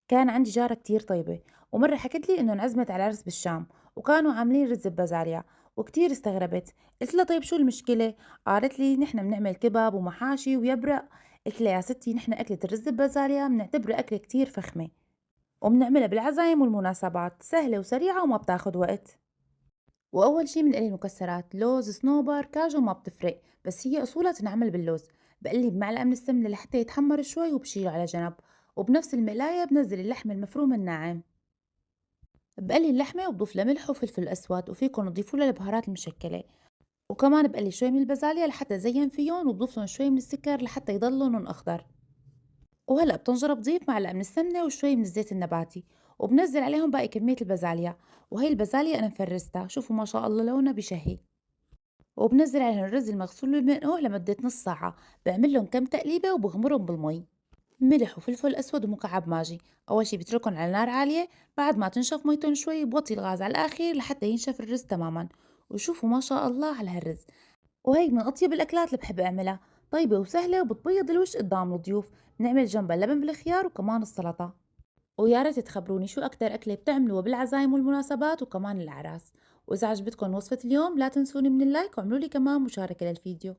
كان عندي جارة كتير طيبة، ومرة حكت لي إنه انعزمت على عرس بالشام وكانوا عاملين رز ببازاريا، وكتير استغربت. قلت لها طيب شو المشكلة؟ قالت لي نحن بنعمل كباب ومحاشي ويبرق. قلت لها يا ستي نحن أكلة الرز ببازاريا بنعتبرها أكلة كتير فخمة، وبنعملها بالعزايم والمناسبات، سهلة وسريعة وما بتاخد وقت. وأول شي بنقلي المكسرات، لوز، صنوبر، كاجو، ما بتفرق، بس هي أصولها تنعمل باللوز. بقلي بمعلقة من السمنة لحتى يتحمر شوي وبشيله على جنب، وبنفس المقلاية بنزل اللحم المفروم الناعم. بقلي اللحمة وبضيف لها ملح وفلفل أسود، وفيكن تضيفوا لها البهارات المشكلة. وكمان بقلي شوي من البازاليا لحتى زين فيهم، وبضيف لهم شوي من السكر لحتى يضل لونهم أخضر. وهلأ بطنجرة بضيف معلقة من السمنة وشوي من الزيت النباتي، وبنزل عليهم باقي كمية البازاليا. وهي البازاليا أنا مفرستها، شوفوا ما شاء الله لونها بشهي. وبنزل عليهم الرز المغسول والمنقوع لمدة نص ساعة، بعمل لهم كم تقليبة وبغمرهم بالمي، ملح وفلفل أسود ومكعب ماجي. أول شي بتركهم على نار عالية، بعد ما تنشف ميتهم شوي بوطي الغاز على الآخر لحتى ينشف الرز تماما. وشوفوا ما شاء الله على هالرز. وهيك من أطيب الأكلات اللي بحب أعملها، طيبة وسهلة وبتبيض الوش قدام الضيوف. بنعمل جنبها لبن بالخيار وكمان السلطة. ويا ريت تخبروني شو أكتر أكلة بتعملوها بالعزايم والمناسبات وكمان الأعراس. وإذا عجبتكم وصفة اليوم لا تنسوني من اللايك، وعملوا لي كمان مشاركة للفيديو.